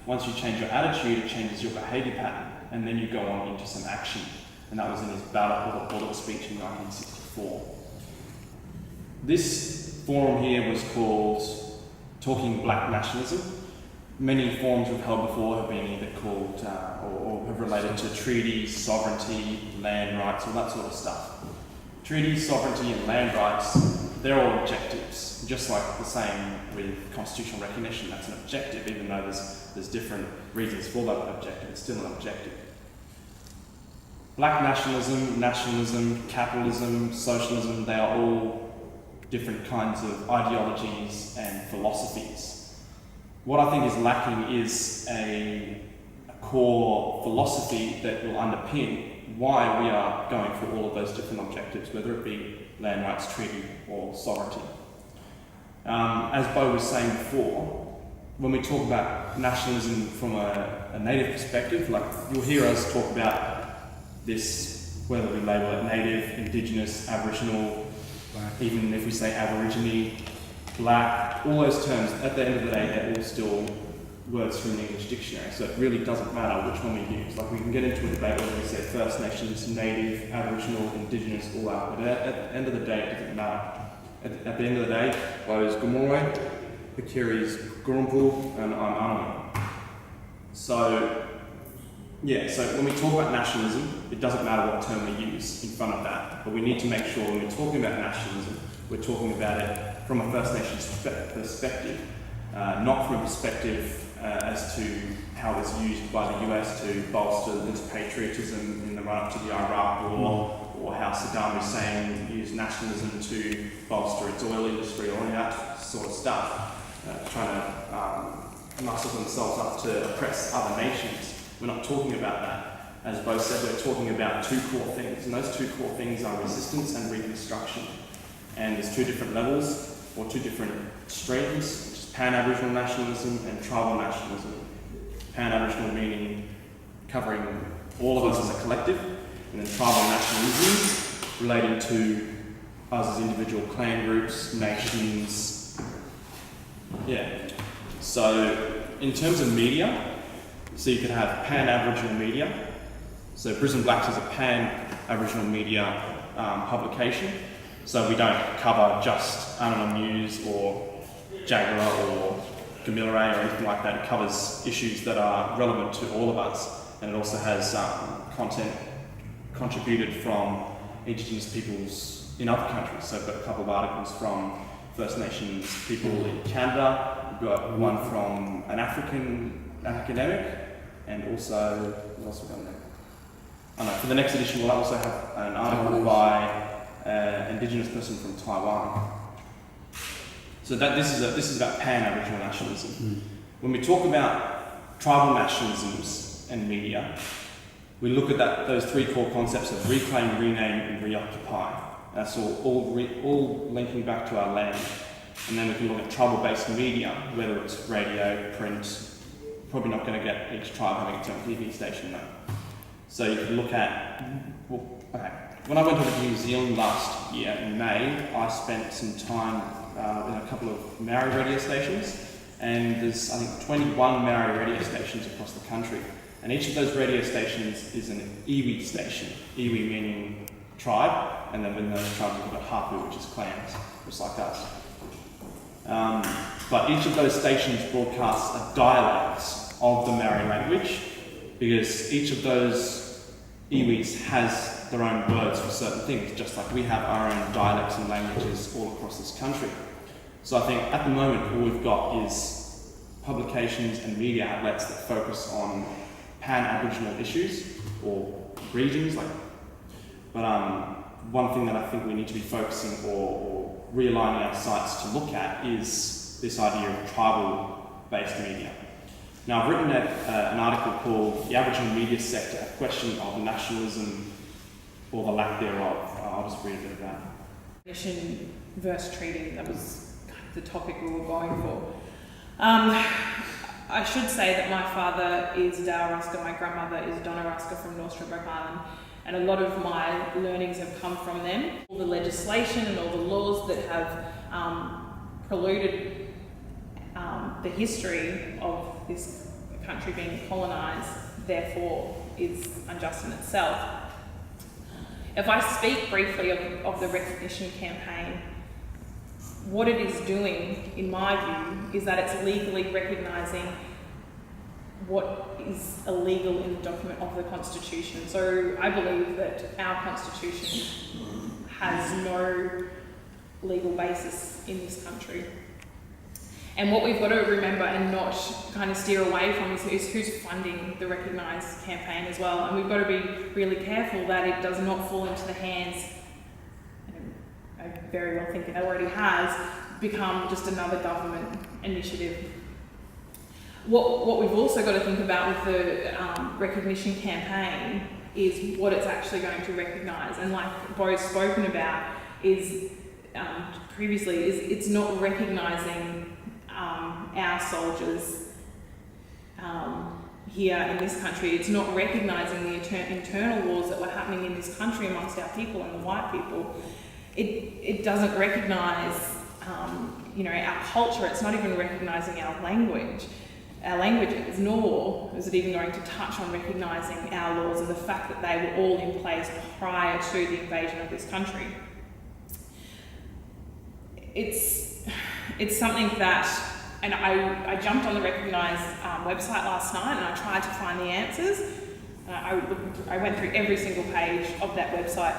once you change your attitude, it changes your behaviour pattern, and then you go on into some action. And that was in his ballot or political speech in 1964. This forum here was called Talking Black Nationalism. Many forums we've held before have been either called or have related to treaties, sovereignty, land rights, all that sort of stuff. Treaties, sovereignty and land rights, they're all objectives, just like the same with constitutional recognition. That's an objective, even though there's different reasons for that objective, it's still an objective. Black nationalism, capitalism, socialism, they are all different kinds of ideologies and philosophies. What I think is lacking is a core philosophy that will underpin why we are going for all of those different objectives, whether it be land rights treaty or sovereignty. As Bo was saying before, when we talk about nationalism from a native perspective, like you'll hear us talk about this, whether we label it native, indigenous, aboriginal, black. Even if we say aborigine, black, all those terms, at the end of the day, they're all still words from the English dictionary, so it really doesn't matter which one we use. Like we can get into a debate whether we say First Nations, native, aboriginal, indigenous, all out, but at the end of the day, it doesn't matter. At the end of the day, Bo's Gomorrah, Akiri's Gurumpu, and I'm Anama. So, yeah, so when we talk about nationalism, it doesn't matter what term we use in front of that, but we need to make sure when we're talking about nationalism, we're talking about it from a First Nations perspective, not from a perspective as to how it's used by the US to bolster this patriotism in the run-up to the Iraq War, or how Saddam Hussein used nationalism to bolster its oil industry, or any of that sort of stuff, trying to muscle themselves up to oppress other nations. We're not talking about that. As Bo said, we're talking about two core things, and those two core things are resistance and reconstruction. And there's two different levels, or two different streams, which is pan-Aboriginal nationalism and tribal nationalism. Pan-Aboriginal meaning covering all of us as a collective, and then tribal nationalism relating to us as individual clan groups, nations. Yeah. So in terms of media, so you could have pan-Aboriginal media. So Brisbane Blacks is a pan-Aboriginal media publication. So we don't cover just Anama News or Jagera or Gamilarey or anything like that. It covers issues that are relevant to all of us. And it also has content contributed from Indigenous peoples in other countries. So I've got a couple of articles from First Nations people in Canada. We've got one from an African academic, and also, what else have we got there? Oh no, for the next edition we'll also have an article by an Indigenous person from Taiwan. So this is about pan-Aboriginal nationalism. When we talk about tribal nationalisms and media, we look at those three core concepts of reclaim, rename, and reoccupy. That's all linking back to our land. And then we can look at tribal-based media, whether it's radio, print. Probably not going to get each tribe having its own TV station though. So you can look at, when I went over to New Zealand last year in May, I spent some time in a couple of Maori radio stations, and there's I think 21 Maori radio stations across the country, and each of those radio stations is an iwi station, iwi meaning tribe, and then within those tribes we've got hapu, which is clans, just like us. But each of those stations broadcasts a dialect of the Maori language, because each of those iwis has their own words for certain things, just like we have our own dialects and languages all across this country. So I think at the moment all we've got is publications and media outlets that focus on pan-Aboriginal issues or regions, one thing that I think we need to be focusing or realigning our sights to look at is this idea of tribal-based media. Now, I've written an article called The Aboriginal Media Sector, a question of nationalism or the lack thereof. I'll just read a bit of that. Nation versus treaty, that was kind of the topic we were going for. I should say that my father is Dale Rusker, my grandmother is Donna Rusker from North Stradbroke Island, and a lot of my learnings have come from them. All the legislation and all the laws that have preluded the history of this country being colonised, therefore is unjust in itself. If I speak briefly of the recognition campaign, what it is doing, in my view, is that it's legally recognising what is illegal in the document of the Constitution. So I believe that our Constitution has no legal basis in this country. And what we've got to remember and not kind of steer away from is who's funding the Recognise campaign as well. And we've got to be really careful that it does not fall into the hands, and I very well think it already has, become just another government initiative. What we've also got to think about with the recognition campaign is what it's actually going to recognise. And like Bo's spoken about is previously, it's not recognising our soldiers here in this country. It's not recognising the internal wars that were happening in this country amongst our people and the white people. It doesn't recognise our culture. It's not even recognising our languages, nor is it even going to touch on recognising our laws and the fact that they were all in place prior to the invasion of this country. It's something that, and I jumped on the Recognise website last night and I tried to find the answers. I went through every single page of that website,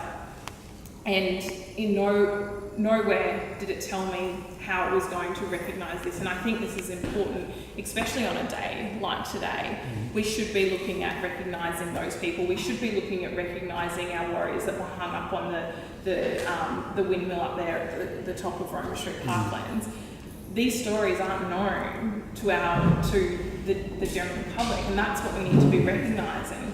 and in nowhere did it tell me how it was going to recognise this. And I think this is important, especially on a day like today. We should be looking at recognising those people. We should be looking at recognising our warriors that were hung up on the windmill up there at the top of Roma Street Parklands. These stories aren't known to the general public, and that's what we need to be recognising.